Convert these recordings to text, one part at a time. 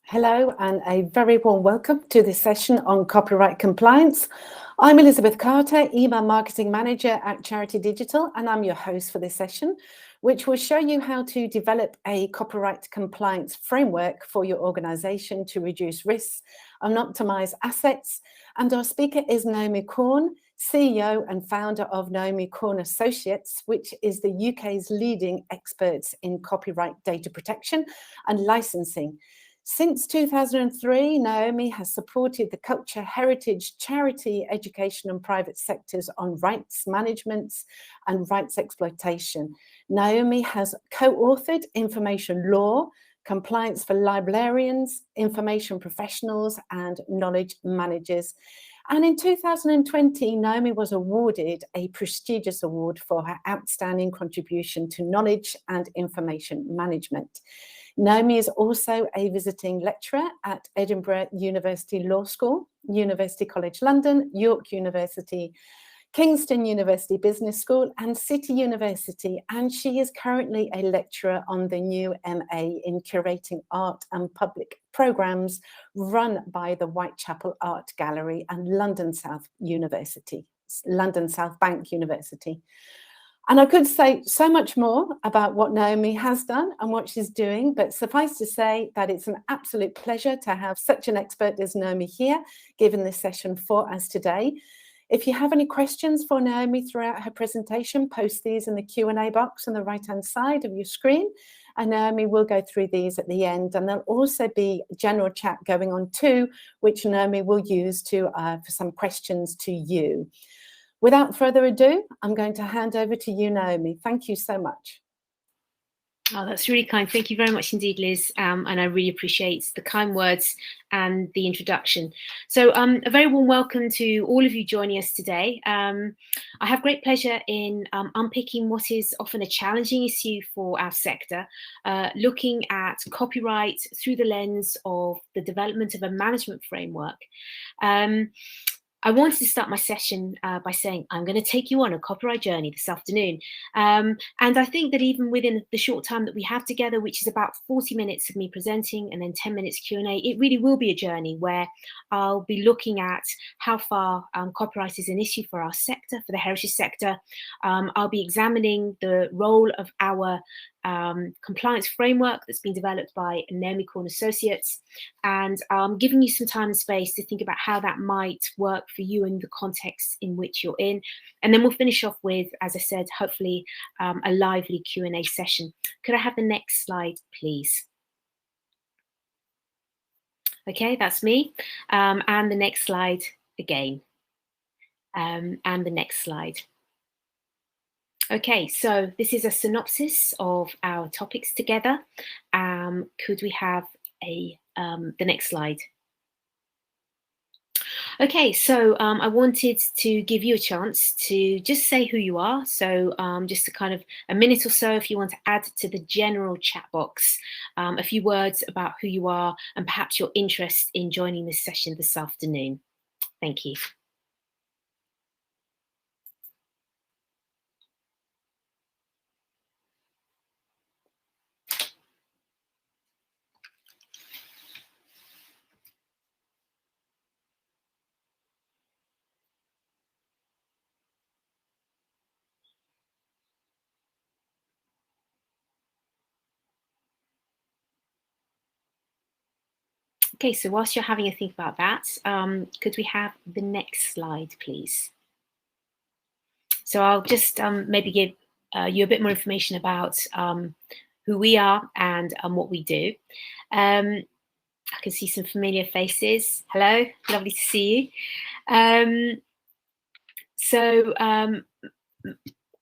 Hello and a very warm welcome to this session on copyright compliance. I'm Elizabeth Carter, Email Marketing Manager at Charity Digital, and I'm your host for this session, which will show you how to develop a copyright compliance framework for your organization to reduce risks and optimize assets. And our speaker is Naomi Corn, CEO and founder of Naomi Corn Associates, which is the UK's leading experts in copyright data protection and licensing. Since 2003, Naomi has supported the culture, heritage, charity, education and private sectors on rights management and rights exploitation. Naomi has co-authored Information Law, Compliance for Librarians, Information Professionals and Knowledge Managers. And in 2020, Naomi was awarded a prestigious award for her outstanding contribution to knowledge and information management. Naomi is also a visiting lecturer at Edinburgh University Law School, University College London, York University, Kingston University Business School and City University, and she is currently a lecturer on the new MA in Curating Art and Public Programmes run by the Whitechapel Art Gallery and London South Bank University. And I could say so much more about what Naomi has done and what she's doing, but suffice to say that it's an absolute pleasure to have such an expert as Naomi here, giving this session for us today. If you have any questions for Naomi throughout her presentation, post these in the Q&A box on the right-hand side of your screen, and Naomi will go through these at the end. And there'll also be a general chat going on too, which Naomi will use to for some questions to you. Without further ado, I'm going to hand over to you, Naomi. Thank you so much. Oh, that's really kind. Thank you very much indeed, Liz. And I really appreciate the kind words and the introduction. So a very warm welcome to all of you joining us today. I have great pleasure in unpicking what is often a challenging issue for our sector, looking at copyright through the lens of the development of a management framework. I wanted to start my session by saying I'm going to take you on a copyright journey this afternoon. And I think that even within the short time that we have together, which is about 40 minutes of me presenting and then 10 minutes Q&A, it really will be a journey where I'll be looking at how far copyright is an issue for our sector, for the heritage sector. I'll be examining the role of our compliance framework that's been developed by Naomi Corn Associates, and giving you some time and space to think about how that might work for you in the context in which you're in. And then we'll finish off with, as I said, hopefully a lively Q&A session. Could I have the next slide, please? Okay, that's me. And the next slide again. And the next slide. Okay, so this is a synopsis of our topics together. Could we have the next slide? Okay, so I wanted to give you a chance to just say who you are. So just a kind of a minute or so if you want to add to the general chat box a few words about who you are and perhaps your interest in joining this session this afternoon. Thank you. Okay, so whilst you're having a think about that, could we have the next slide, please? So I'll just maybe give you a bit more information about who we are and what we do. I can see some familiar faces. Hello, lovely to see you.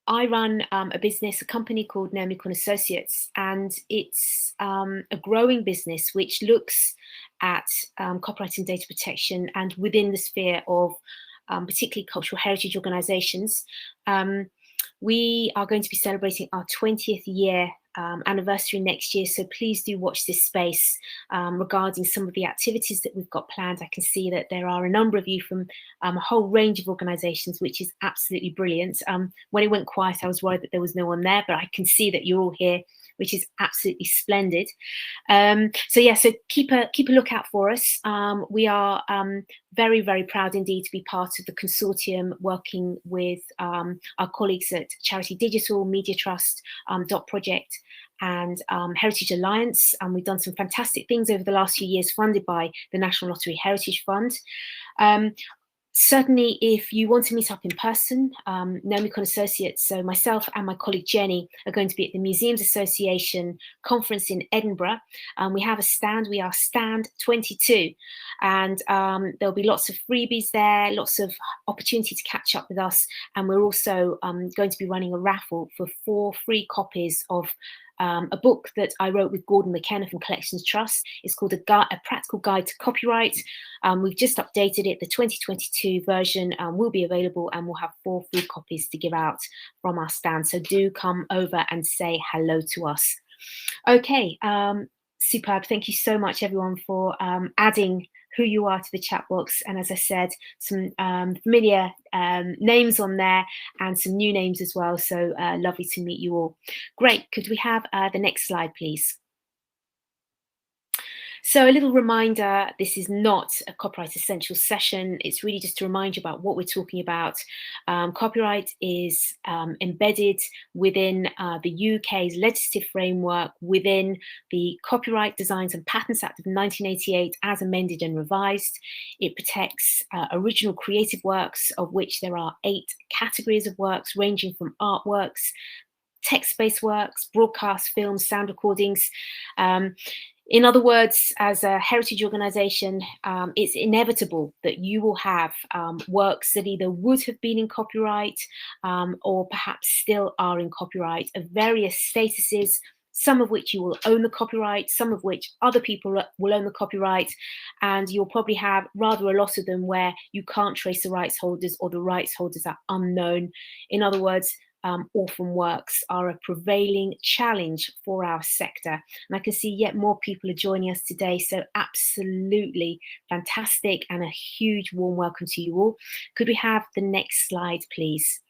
I run a business, a company called Naomi Corn Associates, and it's a growing business which looks at copyright and data protection and within the sphere of particularly cultural heritage organisations. We are going to be celebrating our 20th year anniversary next year, so please do watch this space regarding some of the activities that we've got planned. I can see that there are a number of you from a whole range of organisations, which is absolutely brilliant. When it went quiet, I was worried that there was no one there, but I can see that you're all here, which is absolutely splendid. So keep a lookout for us. We are very, very proud indeed to be part of the consortium working with our colleagues at Charity Digital, Media Trust, Dot Project, and Heritage Alliance. We've done some fantastic things over the last few years funded by the National Lottery Heritage Fund. Certainly, if you want to meet up in person, Naomi Conn Associates, so myself and my colleague Jenny are going to be at the Museums Association conference in Edinburgh. We have a stand, we are stand 22, and there'll be lots of freebies there, lots of opportunity to catch up with us. And we're also going to be running a raffle for 4 free copies of a book that I wrote with Gordon McKenna from Collections Trust. It's called A Practical Guide to Copyright. We've just updated it. The 2022 version will be available, and we'll have 4 free copies to give out from our stand. So do come over and say hello to us. Okay, superb. Thank you so much, everyone, for adding who you are to the chat box. And as I said, some familiar names on there and some new names as well. So lovely to meet you all. Great. Could we have the next slide, please? So a little reminder, this is not a Copyright Essentials session. It's really just to remind you about what we're talking about. Copyright is embedded within the UK's legislative framework within the Copyright Designs and Patents Act of 1988 as amended and revised. It protects original creative works, of which there are 8 categories of works ranging from artworks, text-based works, broadcast, films, sound recordings. In other words, as a heritage organisation, it's inevitable that you will have works that either would have been in copyright or perhaps still are in copyright of various statuses, some of which you will own the copyright, some of which other people will own the copyright, and you'll probably have rather a lot of them where you can't trace the rights holders or the rights holders are unknown. In other words, orphan works are a prevailing challenge for our sector. And I can see yet more people are joining us today. So absolutely fantastic and a huge warm welcome to you all. Could we have the next slide, please?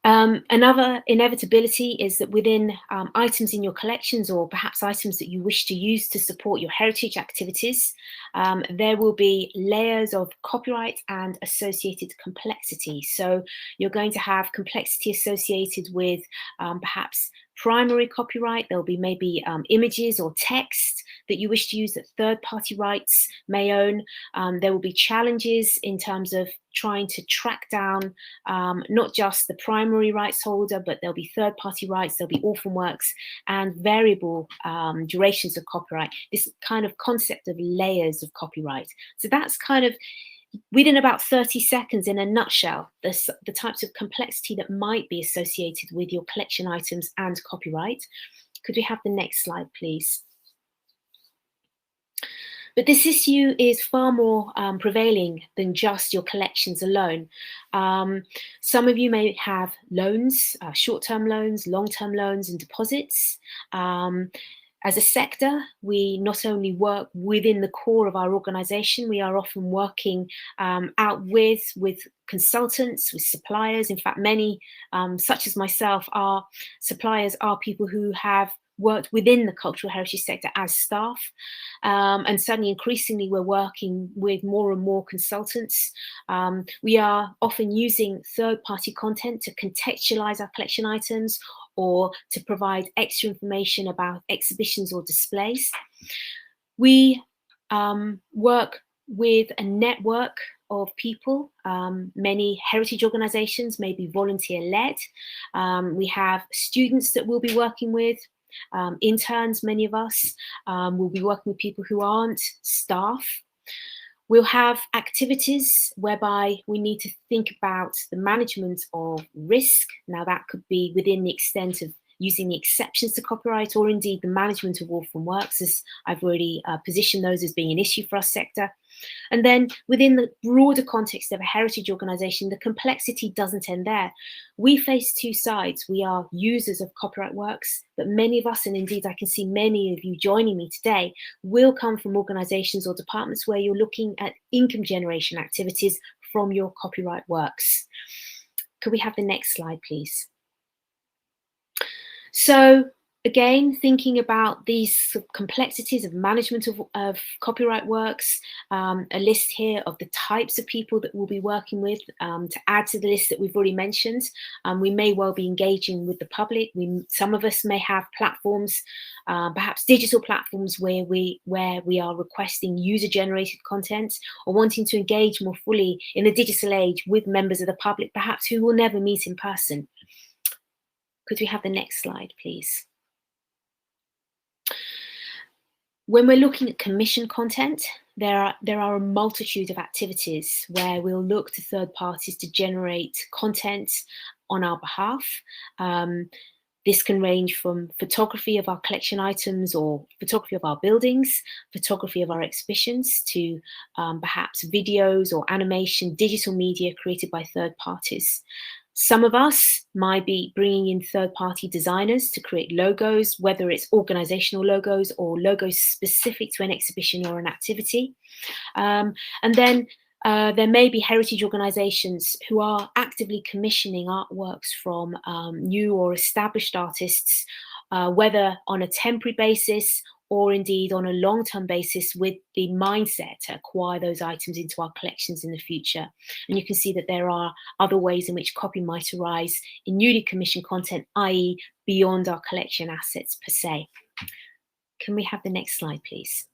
Another inevitability is that within items in your collections or perhaps items that you wish to use to support your heritage activities, there will be layers of copyright and associated complexity. So you're going to have complexity associated with perhaps primary copyright. There'll be maybe images or text that you wish to use that third-party rights may own. There will be challenges in terms of trying to track down not just the primary rights holder, but there'll be third-party rights, there'll be orphan works and variable durations of copyright, this kind of concept of layers of copyright. So that's kind of within about 30 seconds, in a nutshell, the types of complexity that might be associated with your collection items and copyright. Could we have the next slide, please? But this issue is far more prevailing than just your collections alone. Some of you may have loans, short-term loans, long-term loans and deposits. As a sector, we not only work within the core of our organisation, we are often working out with consultants, with suppliers. In fact, many, such as myself, are suppliers are people who have worked within the cultural heritage sector as staff. And certainly increasingly, we're working with more and more consultants. We are often using third-party content to contextualise our collection items or to provide extra information about exhibitions or displays. We work with a network of people. Many heritage organisations may be volunteer-led. We have students that we'll be working with, interns, many of us. We'll be working with people who aren't staff. We'll have activities whereby we need to think about the management of risk. Now, that could be within the extent of using the exceptions to copyright, or indeed the management of orphan works, as I've already positioned those as being an issue for our sector. And then within the broader context of a heritage organisation, the complexity doesn't end there. We face two sides. We are users of copyright works, but many of us, and indeed I can see many of you joining me today, will come from organisations or departments where you're looking at income generation activities from your copyright works. Could we have the next slide, please? So again, thinking about these complexities of management of copyright works, a list here of the types of people that we'll be working with to add to the list that we've already mentioned. We may well be engaging with the public. Some of us may have platforms, perhaps digital platforms where we are requesting user-generated content or wanting to engage more fully in the digital age with members of the public, perhaps who will never meet in person. Could we have the next slide, please? When we're looking at commission content, there are a multitude of activities where we'll look to third parties to generate content on our behalf. This can range from photography of our collection items or photography of our buildings, photography of our exhibitions, to perhaps videos or animation, digital media created by third parties. Some of us might be bringing in third-party designers to create logos, whether it's organizational logos or logos specific to an exhibition or an activity. And then there may be heritage organizations who are actively commissioning artworks from new or established artists, whether on a temporary basis or indeed on a long-term basis, with the mindset to acquire those items into our collections in the future. And you can see that there are other ways in which copy might arise in newly commissioned content, i.e. beyond our collection assets per se. Can we have the next slide, please?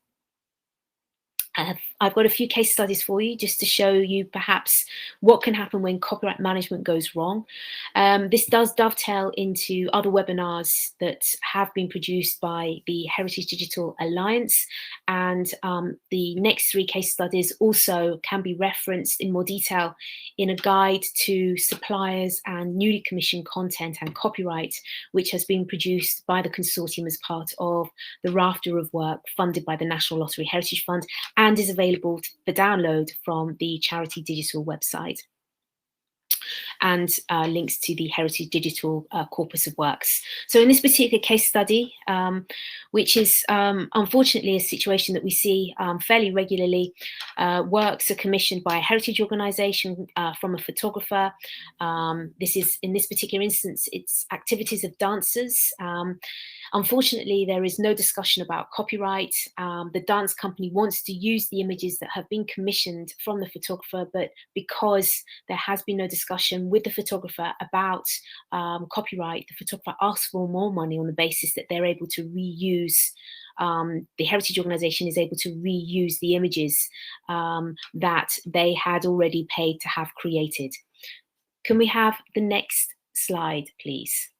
I've got a few case studies for you just to show you perhaps what can happen when copyright management goes wrong. This does dovetail into other webinars that have been produced by the Heritage Digital Alliance, and the next 3 case studies also can be referenced in more detail in a guide to suppliers and newly commissioned content and copyright, which has been produced by the consortium as part of the rafter of work funded by the National Lottery Heritage Fund, and is available for download from the Charity Digital website, and links to the Heritage Digital corpus of works. So in this particular case study, which is unfortunately a situation that we see fairly regularly, works are commissioned by a heritage organisation from a photographer. This is, in this particular instance, it's activities of dancers. Unfortunately, there is no discussion about copyright. The dance company wants to use the images that have been commissioned from the photographer, but because there has been no discussion with the photographer about copyright, the photographer asks for more money on the basis that they're able to reuse, the heritage organisation is able to reuse the images that they had already paid to have created. Can we have the next slide, please?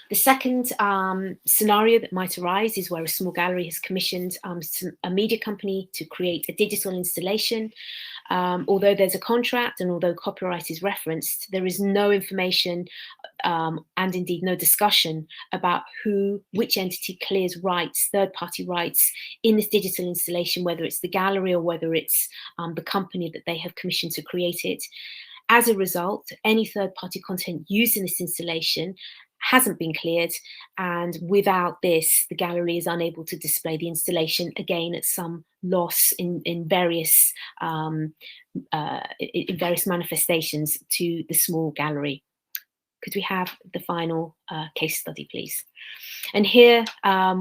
The second scenario that might arise is where a small gallery has commissioned a media company to create a digital installation. Although there's a contract and although copyright is referenced, there is no information and indeed no discussion about which entity clears rights, third-party rights in this digital installation, whether it's the gallery or whether it's the company that they have commissioned to create it. As a result, any third-party content used in this installation hasn't been cleared, and without this, the gallery is unable to display the installation, again at some loss in various manifestations to the small gallery. Could we have the final case study, please? And here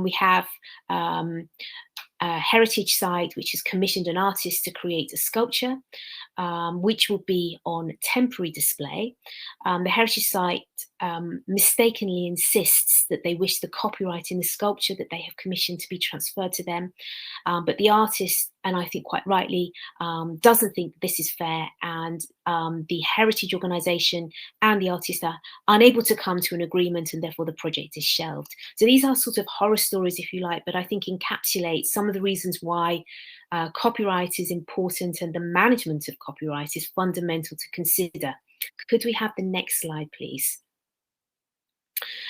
we have a heritage site which has commissioned an artist to create a sculpture, which will be on temporary display. The heritage site mistakenly insists that they wish the copyright in the sculpture that they have commissioned to be transferred to them, but the artist, and I think quite rightly, doesn't think this is fair, and the heritage organisation and the artist are unable to come to an agreement, and therefore the project is shelved. So these are sort of horror stories, if you like, but I think encapsulate some of the reasons why copyright is important and the management of copyright is fundamental to consider. Could we have the next slide, please?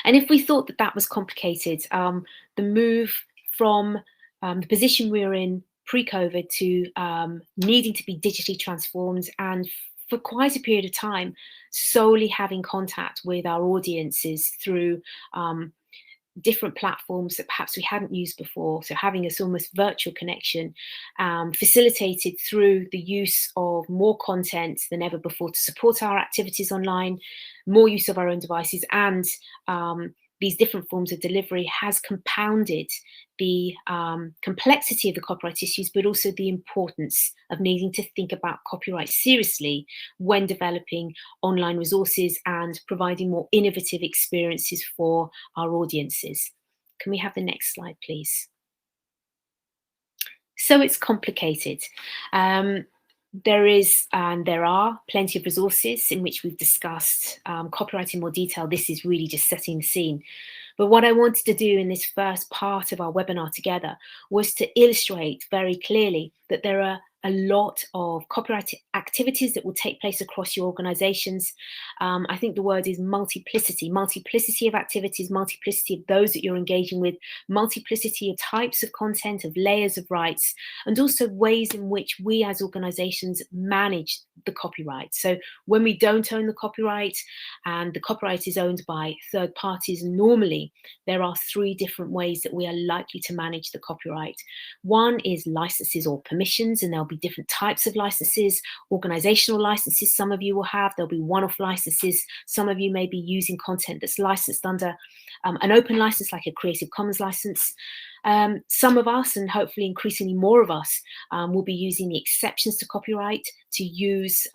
And if we thought that that was complicated, the move from the position we were in pre-COVID to needing to be digitally transformed, and for quite a period of time solely having contact with our audiences through different platforms that perhaps we hadn't used before, so having this almost virtual connection, facilitated through the use of more content than ever before to support our activities online, more use of our own devices, and these different forms of delivery has compounded the complexity of the copyright issues, but also the importance of needing to think about copyright seriously when developing online resources and providing more innovative experiences for our audiences. Can we have the next slide, please? So it's complicated. There are plenty of resources in which we've discussed copyright in more detail. This is really just setting the scene. But what I wanted to do in this first part of our webinar together was to illustrate very clearly that there are a lot of copyright activities that will take place across your organizations. I think the word is multiplicity of activities, multiplicity of those that you're engaging with, multiplicity of types of content, of layers of rights, and also ways in which we as organizations manage the copyright. So when we don't own the copyright and the copyright is owned by third parties, normally there are three different ways that we are likely to manage the copyright. One is licenses or permissions, and there'll be different types of licenses. Organizational licenses, some of you will have. There'll be one-off licenses. Some of you may be using content that's licensed under an open license, like a Creative Commons license. Some of us, and hopefully increasingly more of us, will be using the exceptions to copyright to use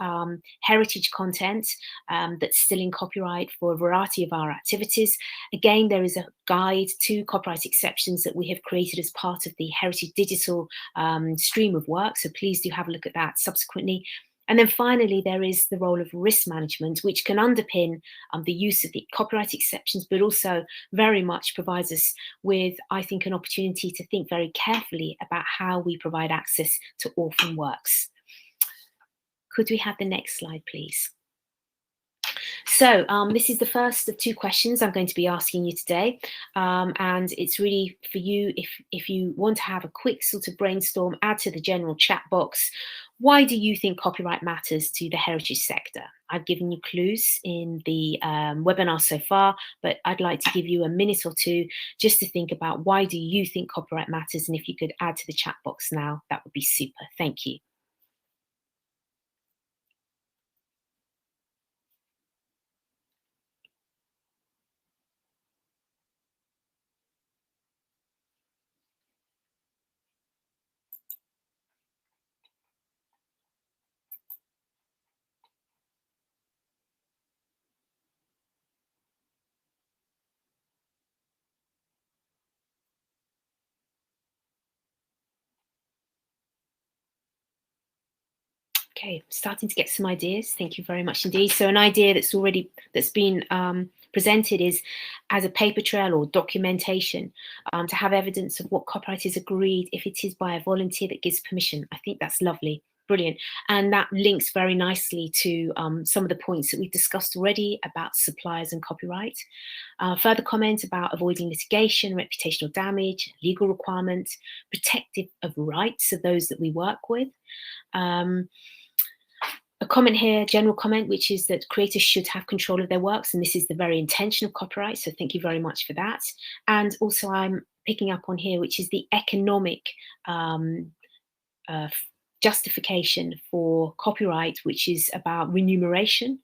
heritage content that's still in copyright for a variety of our activities. Again, there is a guide to copyright exceptions that we have created as part of the Heritage Digital stream of work, so please do have a look at that subsequently. And then finally, there is the role of risk management, which can underpin the use of the copyright exceptions, but also very much provides us with, I think, an opportunity to think very carefully about how we provide access to orphan works. Could we have the next slide, please? So this is the first of two questions I'm going to be asking you today. And it's really for you, if you want to have a quick sort of brainstorm, add to the general chat box, why do you think copyright matters to the heritage sector? I've given you clues in the webinar so far, but I'd like to give you a minute or two just to think about why do you think copyright matters? And if you could add to the chat box now, that would be super. Thank you. Okay, starting to get some ideas. Thank you very much indeed. So an idea that's been presented is as a paper trail or documentation to have evidence of what copyright is agreed if it is by a volunteer that gives permission. I think that's lovely. Brilliant. And that links very nicely to some of the points that we've discussed already about suppliers and copyright. Further comment about avoiding litigation, reputational damage, legal requirements, protective of rights of those that we work with. A comment here, general comment, which is that creators should have control of their works, and this is the very intention of copyright, so thank you very much for that. And also I'm picking up on here, which is the economic justification for copyright, which is about remuneration.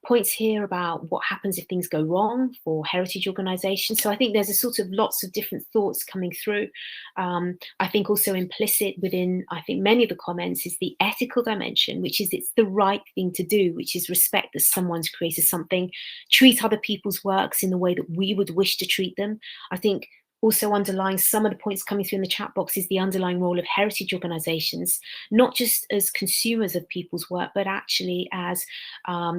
Points here about what happens if things go wrong for heritage organisations. So I think there's a sort of lots of different thoughts coming through. I think also implicit within, I think, many of the comments is the ethical dimension, which is it's the right thing to do, which is respect that someone's created something, treat other people's works in the way that we would wish to treat them. I think also underlying some of the points coming through in the chat box is the underlying role of heritage organisations, not just as consumers of people's work, but actually as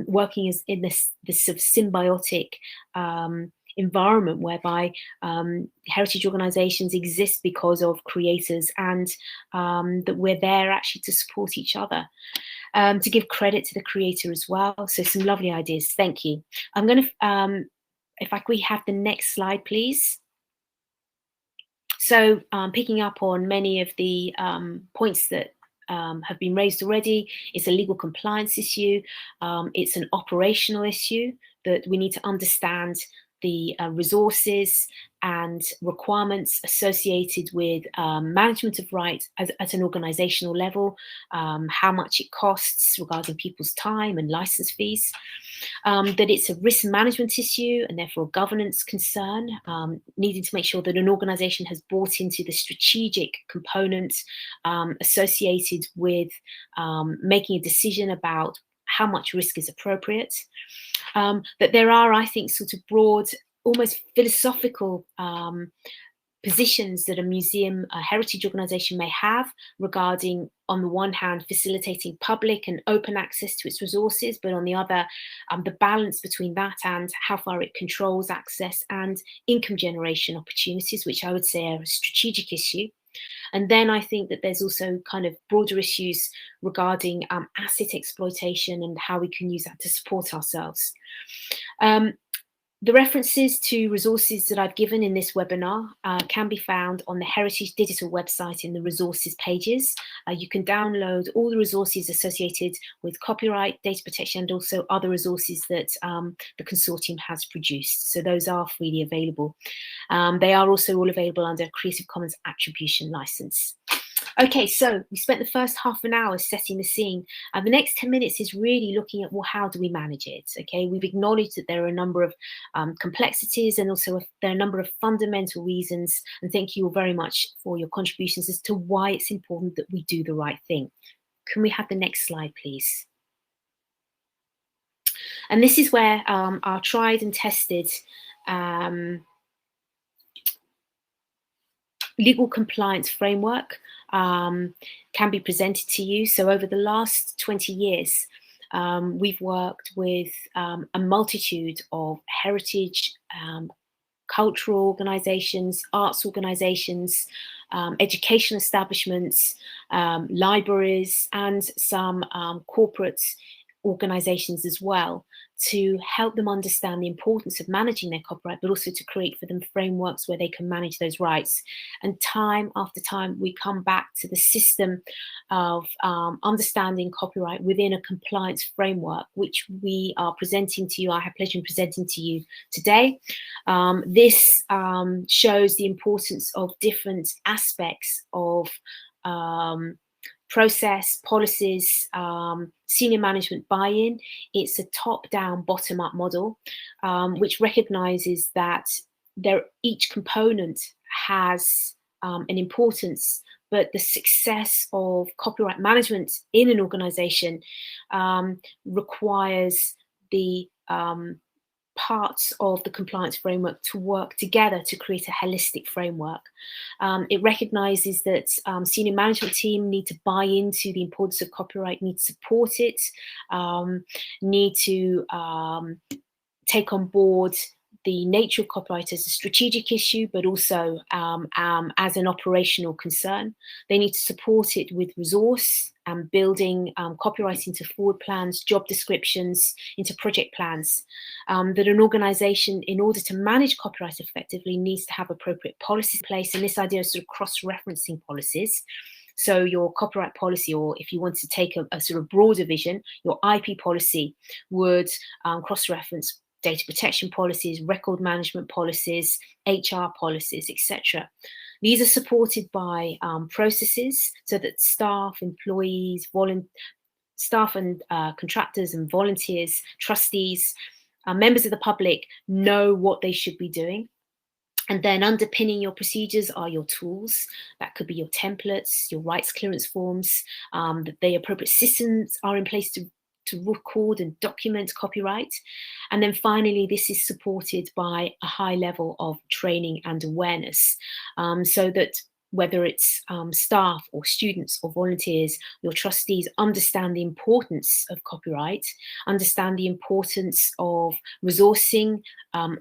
working as in this sort of symbiotic environment whereby heritage organisations exist because of creators, and that we're there actually to support each other. To give credit to the creator as well. So some lovely ideas. Thank you. I'm going to, if we have the next slide, please. So picking up on many of the points that have been raised already, it's a legal compliance issue. It's an operational issue that we need to understand the resources and requirements associated with management of rights at an organizational level, how much it costs regarding people's time and license fees, that it's a risk management issue and therefore a governance concern, needing to make sure that an organization has bought into the strategic component associated with making a decision about how much risk is appropriate. That there are, I think, sort of broad, almost philosophical positions that a museum, a heritage organization may have regarding, on the one hand, facilitating public and open access to its resources, but on the other, the balance between that and how far it controls access and income generation opportunities, which I would say are a strategic issue. And then I think that there's also kind of broader issues regarding asset exploitation and how we can use that to support ourselves. The references to resources that I've given in this webinar can be found on the Heritage Digital website in the resources pages. You can download all the resources associated with copyright, data protection, and also other resources that the consortium has produced. So those are freely available. They are also all available under a Creative Commons Attribution license. Okay, so we spent the first half an hour setting the scene. The next 10 minutes is really looking at, well, how do we manage it? Okay, we've acknowledged that there are a number of complexities and also there are a number of fundamental reasons. And thank you all very much for your contributions as to why it's important that we do the right thing. Can we have the next slide, please? And this is where our tried and tested legal compliance framework can be presented to you. So over the last 20 years, we've worked with a multitude of heritage, cultural organizations, arts organizations, education establishments, libraries, and some corporate organizations as well, to help them understand the importance of managing their copyright, but also to create for them frameworks where they can manage those rights. And time after time, we come back to the system of understanding copyright within a compliance framework, which we are presenting to you. I have pleasure in presenting to you today. This shows the importance of different aspects of process, policies, senior management buy-in. It's a top-down, bottom-up model, which recognizes that each component has an importance, but the success of copyright management in an organization requires the parts of the compliance framework to work together to create a holistic framework. It recognizes that senior management team need to buy into the importance of copyright, need to support it, need to take on board the nature of copyright as a strategic issue, but also as an operational concern. They need to support it with resource and building copyright into forward plans, job descriptions, into project plans. That an organization, in order to manage copyright effectively, needs to have appropriate policies in place. And this idea of sort of cross-referencing policies. So your copyright policy, or if you want to take a sort of broader vision, your IP policy would cross-reference data protection policies, record management policies, HR policies, etc. These are supported by processes so that staff, employees, staff and contractors and volunteers, trustees, members of the public know what they should be doing. And then underpinning your procedures are your tools. That could be your templates, your rights clearance forms, that the appropriate systems are in place to record and document copyright. And then finally, this is supported by a high level of training and awareness, so that whether it's staff or students or volunteers, your trustees understand the importance of copyright, understand the importance of resourcing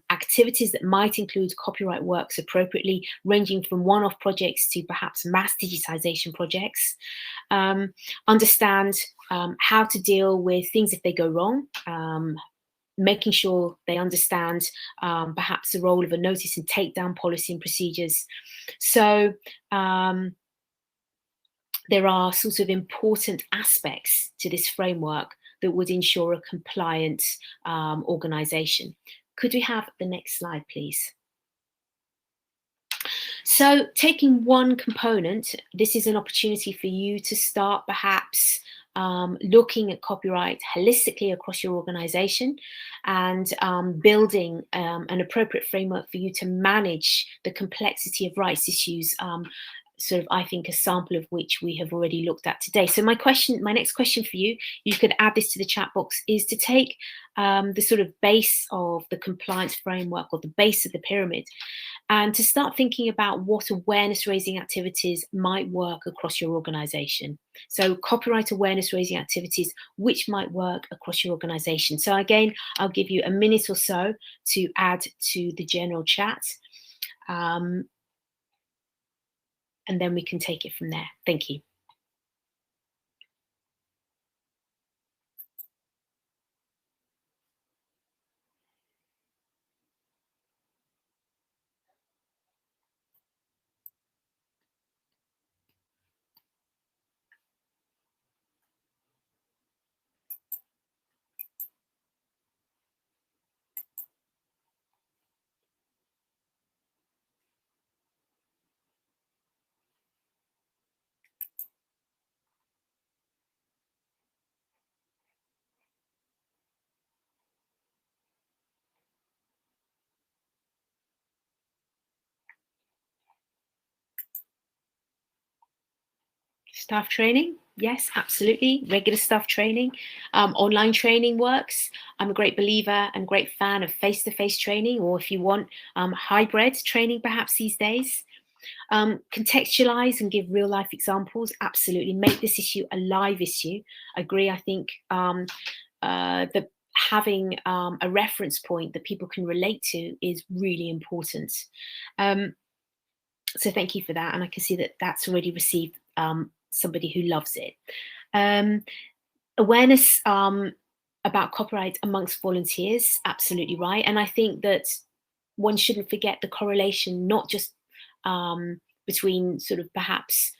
activities that might include copyright works appropriately, ranging from one-off projects to perhaps mass digitization projects, understand how to deal with things if they go wrong, making sure they understand perhaps the role of a notice and takedown policy and procedures. So there are sort of important aspects to this framework that would ensure a compliant organization. Could we have the next slide, please? So taking one component, this is an opportunity for you to start perhaps looking at copyright holistically across your organization and building an appropriate framework for you to manage the complexity of rights issues, sort of, I think, a sample of which we have already looked at today. So my next question for you, you could add this to the chat box, is to take the sort of base of the compliance framework, or the base of the pyramid, and to start thinking about what awareness raising activities might work across your organization. So copyright awareness raising activities which might work across your organization. So again, I'll give you a minute or so to add to the general chat. And then we can take it from there. Thank you. Staff training, yes, absolutely. Regular staff training. Online training works. I'm a great believer and great fan of face-to-face training, or if you want, hybrid training perhaps these days. Contextualize and give real life examples. Absolutely. Make this issue a live issue. I agree. I think that having a reference point that people can relate to is really important. So thank you for that. And I can see that that's already received somebody who loves it. Awareness about copyright amongst volunteers, absolutely right. And I think that one shouldn't forget the correlation, not just between sort of perhaps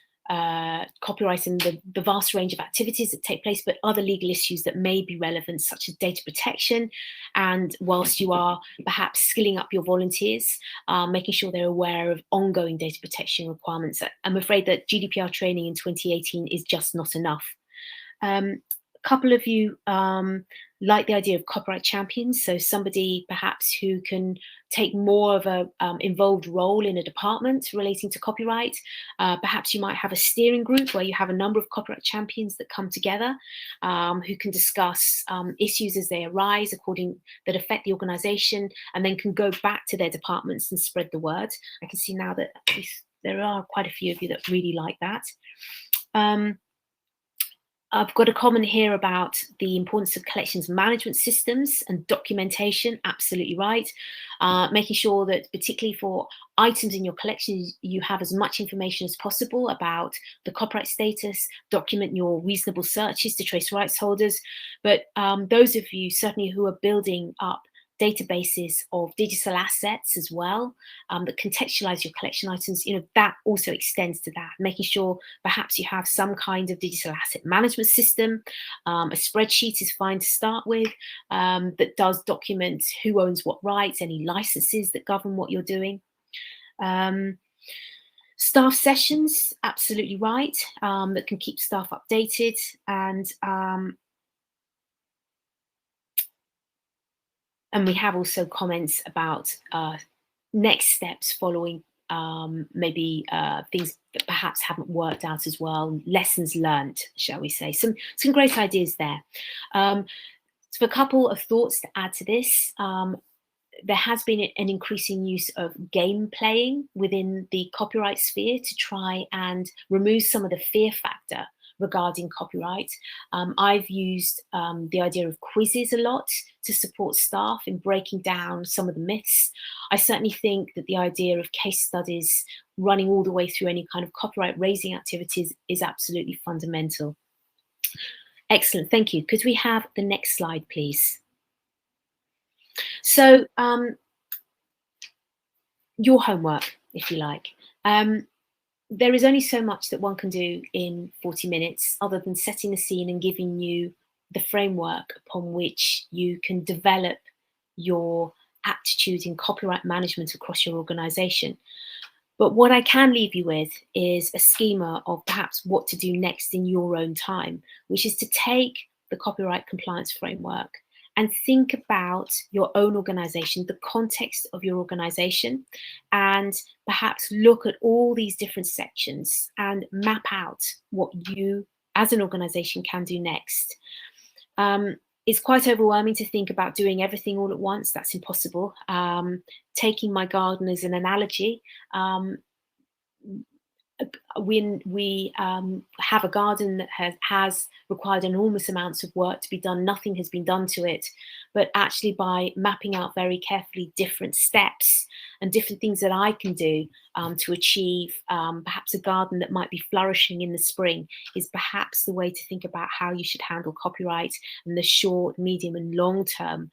copyright and the vast range of activities that take place, but other legal issues that may be relevant, such as data protection. And whilst you are perhaps skilling up your volunteers, making sure they're aware of ongoing data protection requirements. I'm afraid that GDPR training in 2018 is just not enough. A couple of you like the idea of copyright champions, so somebody perhaps who can take more of a involved role in a department relating to copyright. Perhaps you might have a steering group where you have a number of copyright champions that come together, who can discuss issues as they arise that affect the organization, and then can go back to their departments and spread the word. I can see now that there are quite a few of you that really like that. I've got a comment here about the importance of collections management systems and documentation. Absolutely right. Making sure that particularly for items in your collection, you have as much information as possible about the copyright status, document your reasonable searches to trace rights holders. But those of you certainly who are building up databases of digital assets as well, that contextualize your collection items, that also extends to that, making sure perhaps you have some kind of digital asset management system. A spreadsheet is fine to start with, that does document who owns what rights, any licenses that govern what you're doing. Staff sessions, absolutely right, that can keep staff updated. And we have also comments about next steps following maybe things that perhaps haven't worked out as well, lessons learned, shall we say. Some great ideas there. So a couple of thoughts to add to this. There has been an increasing use of game playing within the copyright sphere to try and remove some of the fear factor regarding copyright. I've used the idea of quizzes a lot to support staff in breaking down some of the myths. I certainly think that the idea of case studies running all the way through any kind of copyright raising activities is absolutely fundamental. Excellent, thank you. Could we have the next slide, please? So your homework, if you like. There is only so much that one can do in 40 minutes other than setting the scene and giving you the framework upon which you can develop your aptitude in copyright management across your organization. But what I can leave you with is a schema of perhaps what to do next in your own time, which is to take the copyright compliance framework and think about your own organization, the context of your organization, and perhaps look at all these different sections and map out what you as an organization can do next. It's quite overwhelming to think about doing everything all at once. That's impossible. Taking my garden as an analogy, when we have a garden that has required enormous amounts of work to be done, nothing has been done to it. But actually, by mapping out very carefully different steps and different things that I can do to achieve perhaps a garden that might be flourishing in the spring is perhaps the way to think about how you should handle copyright and the short, medium and long-term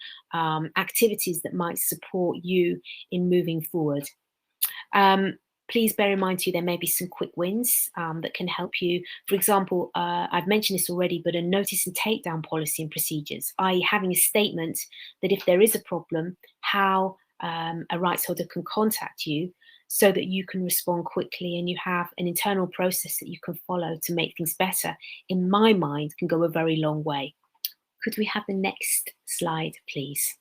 activities that might support you in moving forward. Please bear in mind too, there may be some quick wins that can help you. For example, I've mentioned this already, but a notice and takedown policy and procedures, i.e. having a statement that if there is a problem, how a rights holder can contact you so that you can respond quickly and you have an internal process that you can follow to make things better, in my mind, can go a very long way. Could we have the next slide, please?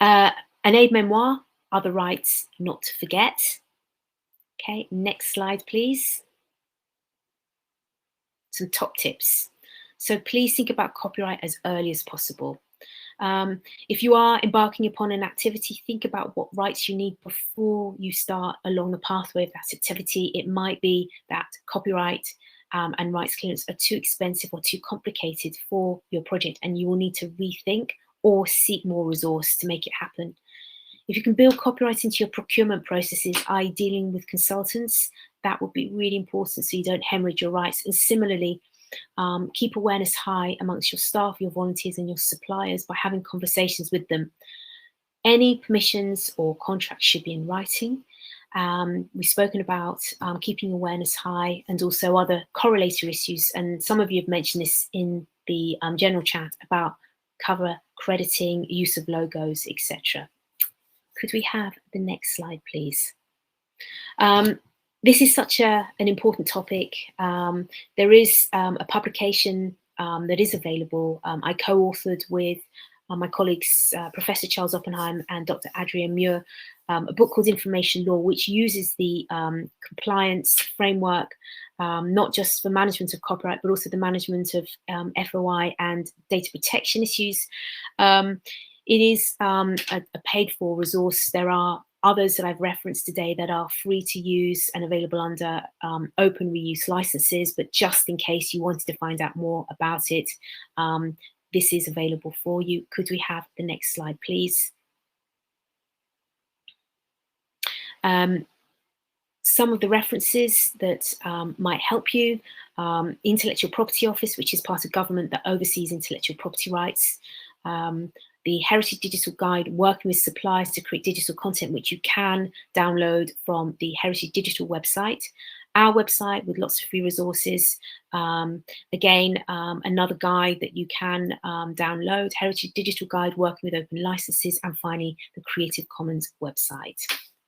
An aide-memoire, other rights not to forget. Okay, next slide, please. Some top tips. So please think about copyright as early as possible. If you are embarking upon an activity, think about what rights you need before you start along the pathway of that activity. It might be that copyright and rights clearance are too expensive or too complicated for your project, and you will need to rethink or seek more resource to make it happen. If you can build copyright into your procurement processes, i.e. dealing with consultants, that would be really important so you don't hemorrhage your rights. And similarly, keep awareness high amongst your staff, your volunteers and your suppliers by having conversations with them. Any permissions or contracts should be in writing. We've spoken about keeping awareness high and also other correlator issues. And some of you have mentioned this in the general chat about cover crediting, use of logos, etc. Could we have the next slide, please? This is such an important topic. There is a publication that is available. I co-authored with my colleagues, Professor Charles Oppenheim and Dr. Adrienne Muir, a book called Information Law, which uses the compliance framework, not just for management of copyright, but also the management of FOI and data protection issues. It is a paid-for resource. There are others that I've referenced today that are free to use and available under open reuse licenses, but just in case you wanted to find out more about it, this is available for you. Could we have the next slide, please? Some of the references that might help you, Intellectual Property Office, which is part of government that oversees intellectual property rights, the Heritage Digital Guide, working with suppliers to create digital content, which you can download from the Heritage Digital website, our website with lots of free resources. Again, another guide that you can download, Heritage Digital Guide, working with open licenses, and finally, the Creative Commons website.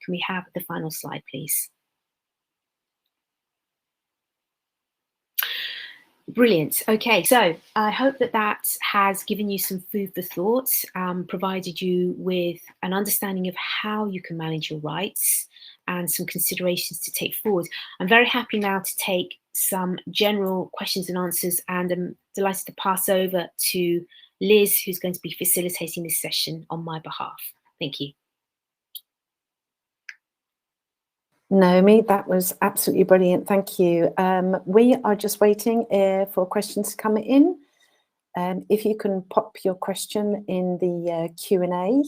Can we have the final slide, please? Brilliant. Okay, so I hope that that has given you some food for thought, provided you with an understanding of how you can manage your rights and some considerations to take forward. I'm very happy now to take some general questions and answers, and I'm delighted to pass over to Liz, who's going to be facilitating this session on my behalf. Thank you. Naomi, that was absolutely brilliant. Thank you. We are just waiting for questions to come in. If you can pop your question in the Q&A.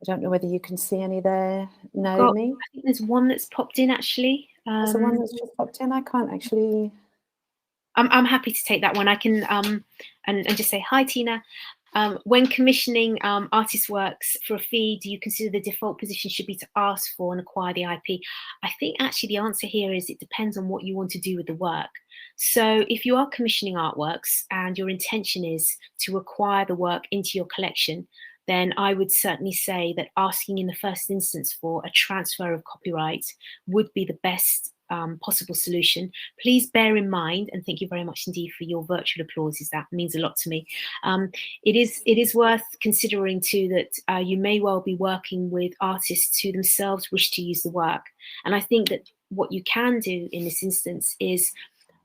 I don't know whether you can see any there, Naomi. I think there's one that's popped in actually. There's the one that's just popped in. I can't actually. I'm happy to take that one. I can and just say hi, Tina. When commissioning artist works for a fee, do you consider the default position should be to ask for and acquire the IP? I think actually the answer here is it depends on what you want to do with the work. So if you are commissioning artworks and your intention is to acquire the work into your collection, then I would certainly say that asking in the first instance for a transfer of copyright would be the best possible solution. Please bear in mind, and thank you very much indeed for your virtual applauses. That means a lot to me. It is worth considering too that you may well be working with artists who themselves wish to use the work. And I think that what you can do in this instance is,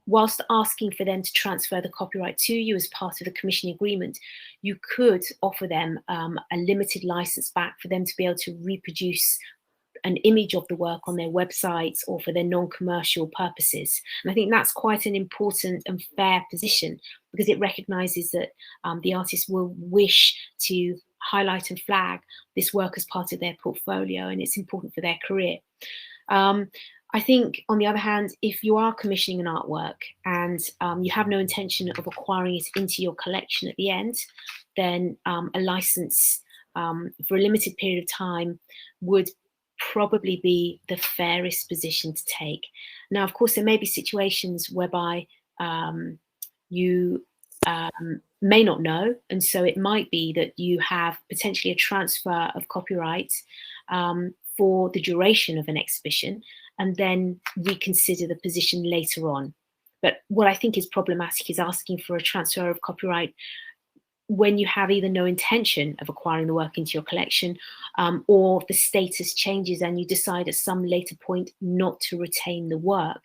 whilst asking for them to transfer the copyright to you as part of the commissioning agreement, you could offer them a limited license back for them to be able to reproduce an image of the work on their websites or for their non-commercial purposes. And I think that's quite an important and fair position, because it recognises that the artist will wish to highlight and flag this work as part of their portfolio, and it's important for their career. I think, on the other hand, if you are commissioning an artwork and you have no intention of acquiring it into your collection at the end, then a license for a limited period of time would probably be the fairest position to take. Now, of course, there may be situations whereby you may not know, and so it might be that you have potentially a transfer of copyright for the duration of an exhibition, and then reconsider the position later on. But what I think is problematic is asking for a transfer of copyright when you have either no intention of acquiring the work into your collection, or the status changes and you decide at some later point not to retain the work.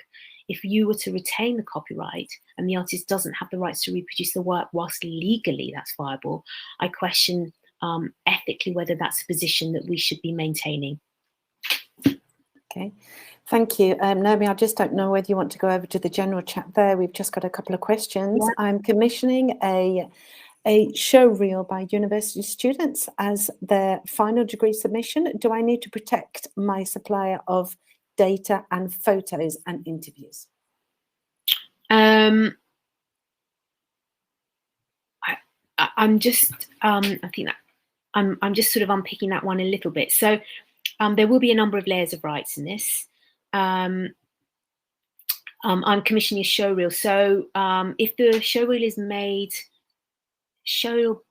If you were to retain the copyright and the artist doesn't have the rights to reproduce the work whilst legally that's viable, I question ethically whether that's a position that we should be maintaining. Okay, thank you. Naomi, I just don't know whether you want to go over to the general chat there. We've just got a couple of questions. Yeah. I'm commissioning a show reel by university students as their final degree submission. Do I need to protect my supplier of data and photos and interviews? I'm just I think that I'm just sort of unpicking that one a little bit. So there will be a number of layers of rights in this. I'm commissioning a show reel. So if the show reel is made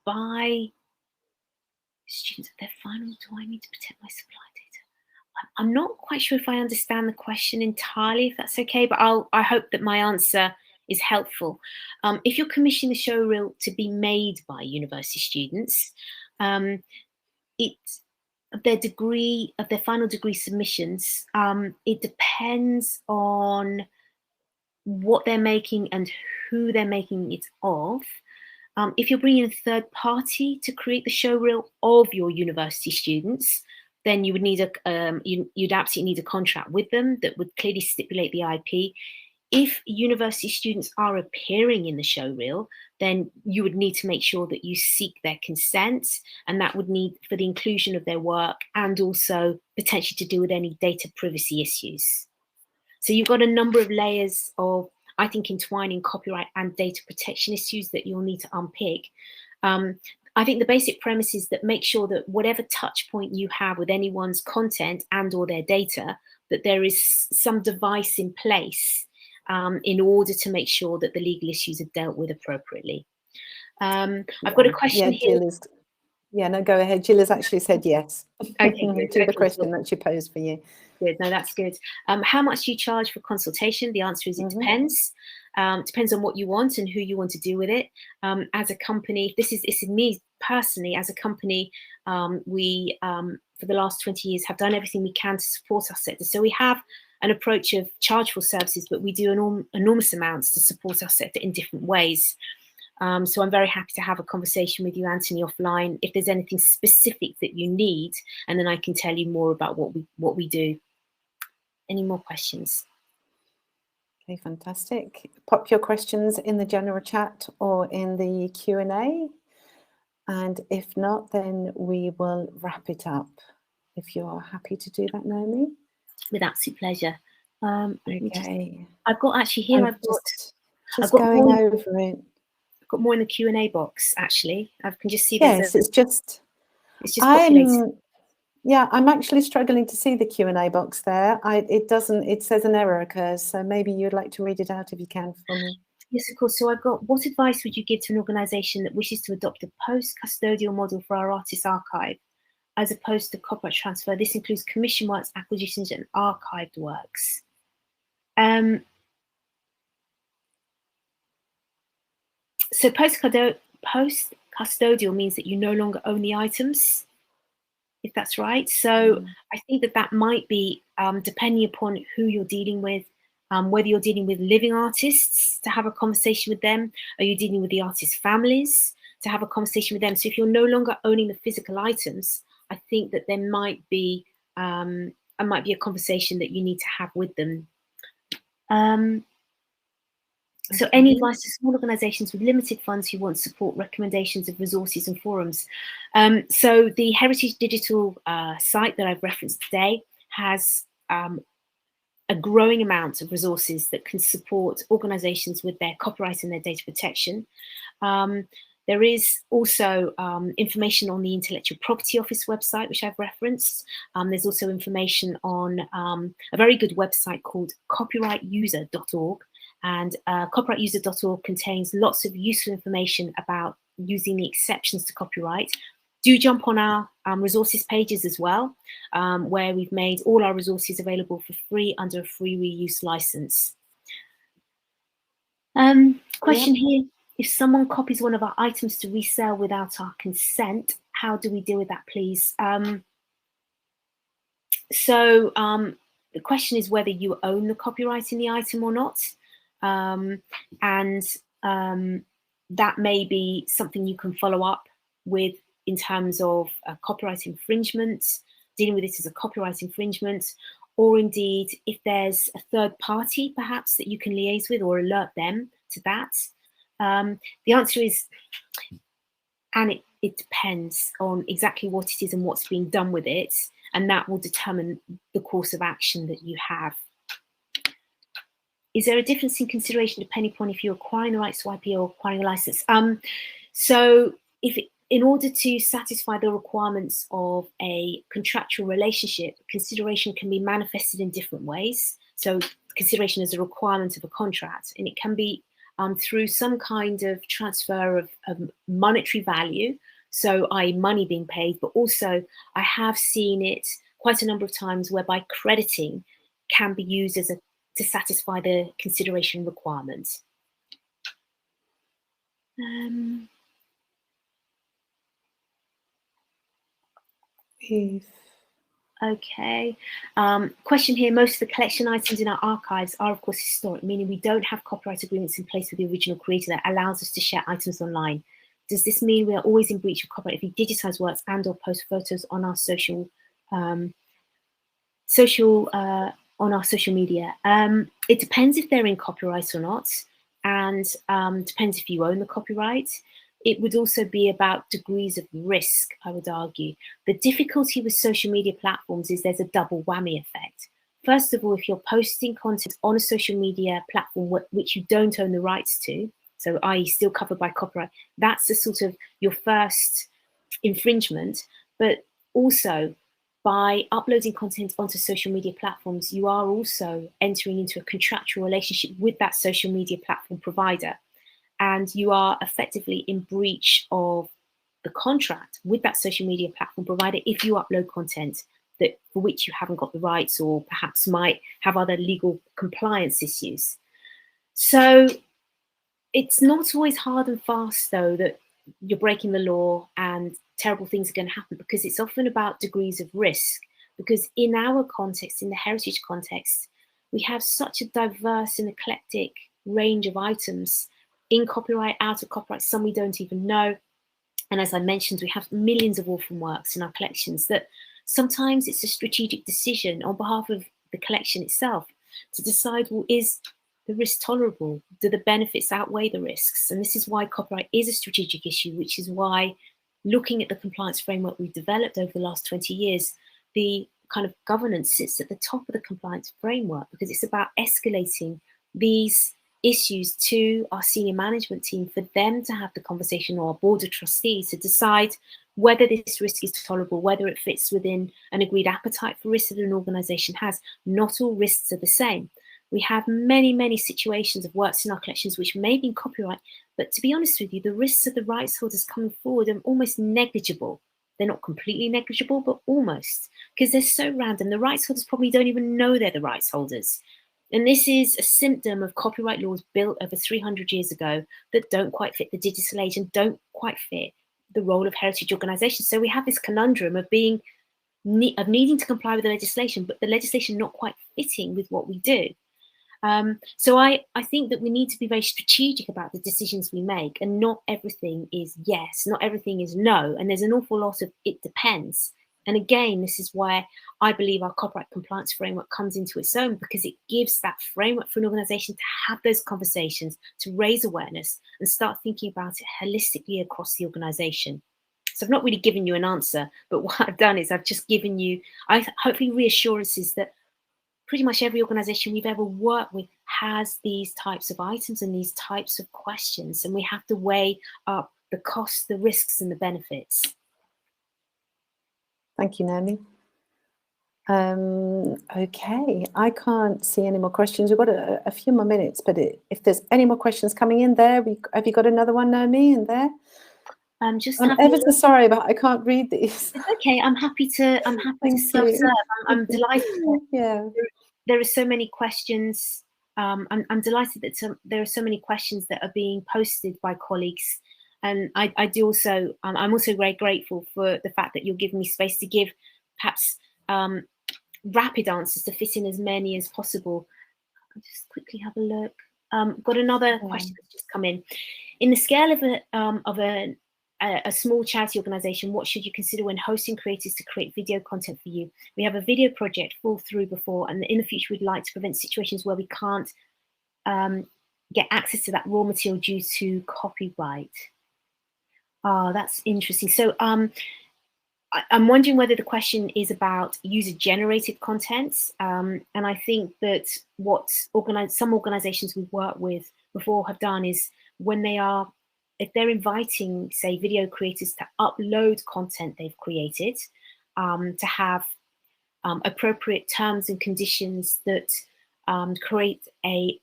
by students at their final, do I need to protect my supply data? I'm not quite sure if I understand the question entirely, if that's okay, but I hope that my answer is helpful. If you're commissioning the show reel to be made by university students, their final degree submissions, it depends on what they're making and who they're making it of. If you're bringing a third party to create the show reel of your university students, then you would need you'd absolutely need a contract with them that would clearly stipulate the IP. If university students are appearing in the show reel, then you would need to make sure that you seek their consent, and that would need for the inclusion of their work and also potentially to do with any data privacy issues. So you've got a number of layers of, I think, entwining copyright and data protection issues that you'll need to unpick. I think the basic premise is that make sure that whatever touch point you have with anyone's content and or their data, that there is some device in place in order to make sure that the legal issues are dealt with appropriately. I've got a question here. No, go ahead. Jill has actually said yes okay, to the question that she posed for you. Good. No, that's good. How much do you charge for consultation? The answer is it depends. Depends on what you want and who you want to do with it. As a company, this is me personally. As a company, we for the last 20 years have done everything we can to support our sector. So we have an approach of charge for services, but we do enormous amounts to support our sector in different ways. So I'm very happy to have a conversation with you, Anthony, offline if there's anything specific that you need, and then I can tell you more about what we do. Any more questions? Okay, fantastic. Pop your questions in the general chat or in the Q&A. And if not, then we will wrap it up. If you're happy to do that, Naomi. With absolute pleasure. Okay. I've got actually here. I've got going over it. got more in the Q&A box, actually. I can just see there's Yes, it's just populated. I'm actually struggling to see the Q&A box there. It says an error occurs, so maybe you'd like to read it out if you can for me. Yes, of course. So I've got, what advice would you give to an organisation that wishes to adopt a post-custodial model for our artist archive, as opposed to copyright transfer? This includes commission works, acquisitions, and archived works. So post-custodial means that you no longer own the items, if that's right. So I think that might be, depending upon who you're dealing with, whether you're dealing with living artists to have a conversation with them, are you dealing with the artists' families to have a conversation with them? So if you're no longer owning the physical items, I think that there might be a conversation that you need to have with them. So any advice to small organisations with limited funds who want to support recommendations of resources and forums? So the Heritage Digital site that I've referenced today has a growing amount of resources that can support organisations with their copyright and their data protection. There is also information on the Intellectual Property Office website, which I've referenced. There's also information on a very good website called copyrightuser.org. And copyrightuser.org contains lots of useful information about using the exceptions to copyright. Do jump on our resources pages as well, where we've made all our resources available for free under a free reuse license. Question here, if someone copies one of our items to resell without our consent, how do we deal with that, please? So the question is whether you own the copyright in the item or not. That may be something you can follow up with in terms of copyright infringement, dealing with it as a copyright infringement, or indeed if there's a third party perhaps that you can liaise with or alert them to that. The answer is, and it depends on exactly what it is and what's being done with it, and that will determine the course of action that you have. Is there a difference in consideration depending upon if you're acquiring the rights to IP or acquiring a license? So in order to satisfy the requirements of a contractual relationship, consideration can be manifested in different ways. So consideration is a requirement of a contract, and it can be through some kind of transfer of monetary value, so i.e. money being paid, but also I have seen it quite a number of times whereby crediting can be used as to satisfy the consideration requirement. Okay. Question here, most of the collection items in our archives are of course historic, meaning we don't have copyright agreements in place with the original creator that allows us to share items online. Does this mean we are always in breach of copyright if we digitize works and or post photos on our social media? It depends if they're in copyright or not, and depends if you own the copyright. It would also be about degrees of risk, I would argue. The difficulty with social media platforms is there's a double whammy effect. First of all, if you're posting content on a social media platform which you don't own the rights to, so i.e. still covered by copyright, that's a sort of your first infringement. But also, by uploading content onto social media platforms, you are also entering into a contractual relationship with that social media platform provider. And you are effectively in breach of the contract with that social media platform provider if you upload content for which you haven't got the rights or perhaps might have other legal compliance issues. So it's not always hard and fast, though, that you're breaking the law and terrible things are going to happen, because it's often about degrees of risk. Because in our context, in the heritage context, we have such a diverse and eclectic range of items in copyright, out of copyright, some we don't even know. And as I mentioned, we have millions of orphan works in our collections that sometimes it's a strategic decision on behalf of the collection itself to decide, well, is the risk tolerable? Do the benefits outweigh the risks? And this is why copyright is a strategic issue, which is why looking at the compliance framework we've developed over the last 20 years, the kind of governance sits at the top of the compliance framework, because it's about escalating these issues to our senior management team for them to have the conversation, or our board of trustees to decide whether this risk is tolerable, whether it fits within an agreed appetite for risk that an organisation has. Not all risks are the same. We have many, many situations of works in our collections which may be in copyright, but to be honest with you, the risks of the rights holders coming forward are almost negligible. They're not completely negligible, but almost, because they're so random. The rights holders probably don't even know they're the rights holders. And this is a symptom of copyright laws built over 300 years ago that don't quite fit the digital age and don't quite fit the role of heritage organisations. So we have this conundrum of needing to comply with the legislation, but the legislation not quite fitting with what we do. So I think that we need to be very strategic about the decisions we make, and not everything is yes, not everything is no, and there's an awful lot of it depends. And again, this is why I believe our copyright compliance framework comes into its own, because it gives that framework for an organisation to have those conversations, to raise awareness and start thinking about it holistically across the organisation. So I've not really given you an answer, but what I've done is I've just given you, hopefully, reassurances that pretty much every organisation we've ever worked with has these types of items and these types of questions, and we have to weigh up the costs, the risks and the benefits. Thank you, Naomi. Okay, I can't see any more questions. We've got a few more minutes, but if there's any more questions coming in there, have you got another one, Naomi, in there? I'm ever so sorry, but I can't read these. It's okay. I'm happy to self-serve. I'm delighted. Yeah. There are so many questions. I'm delighted that there are so many questions that are being posted by colleagues, and I do also. I'm also very grateful for the fact that you're giving me space to give perhaps rapid answers to fit in as many as possible. I'll just quickly have a look. Got another question that's just come in. In the scale of a small charity organisation, what should you consider when hosting creators to create video content for you? We have a video project fall through before, and in the future we'd like to prevent situations where we can't get access to that raw material due to copyright. That's interesting. So I'm wondering whether the question is about user-generated content, and I think that what some organisations we've worked with before have done is if they're inviting, say, video creators to upload content they've created, to have appropriate terms and conditions that create a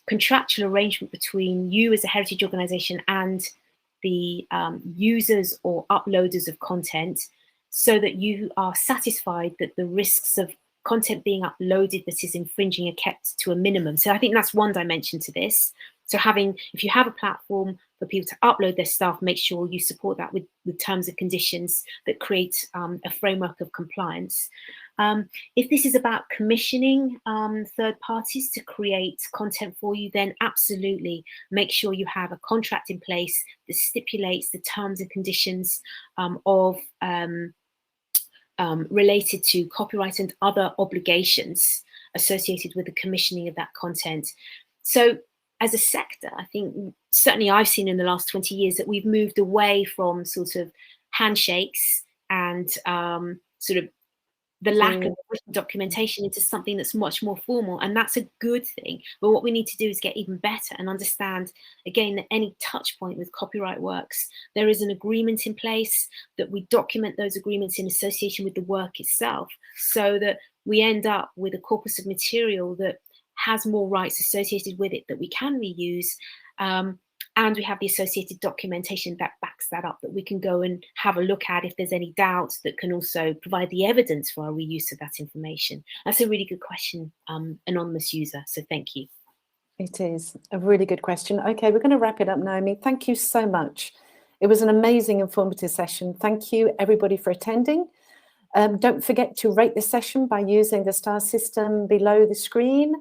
contractual arrangement between you as a heritage organisation and the users or uploaders of content, so that you are satisfied that the risks of content being uploaded that is infringing are kept to a minimum. So I think that's one dimension to this. So if you have a platform for people to upload their stuff, make sure you support that with terms and conditions that create a framework of compliance. If this is about commissioning third parties to create content for you, then absolutely make sure you have a contract in place that stipulates the terms and conditions related to copyright and other obligations associated with the commissioning of that content. So as a sector, I think certainly I've seen in the last 20 years that we've moved away from sort of handshakes and sort of the lack of written documentation into something that's much more formal, and that's a good thing. But what we need to do is get even better and understand, again, that any touch point with copyright works, there is an agreement in place, that we document those agreements in association with the work itself, so that we end up with a corpus of material that has more rights associated with it that we can reuse, and we have the associated documentation that backs that up, that we can go and have a look at if there's any doubt, that can also provide the evidence for our reuse of that information. That's a really good question, anonymous user, so thank you. It is a really good question. Okay, we're going to wrap it up, Naomi. Thank you so much. It was an amazing, informative session. Thank you, everybody, for attending. Don't forget to rate the session by using the star system below the screen.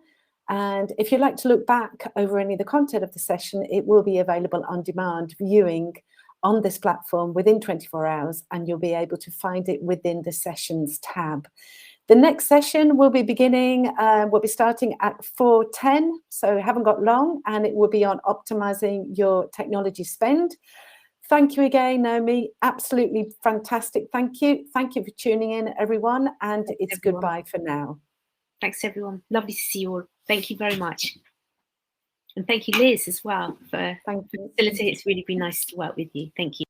And if you'd like to look back over any of the content of the session, it will be available on demand viewing on this platform within 24 hours, and you'll be able to find it within the sessions tab. The next session will be starting at 4:10, so we haven't got long, and it will be on optimizing your technology spend. Thank you again, Naomi. Absolutely fantastic. Thank you. Thank you for tuning in, everyone, and it's goodbye for now. Thanks, everyone. Lovely to see you all. Thank you very much. And thank you, Liz, as well, for Thank you. facilitating. It's really been nice to work with you. Thank you.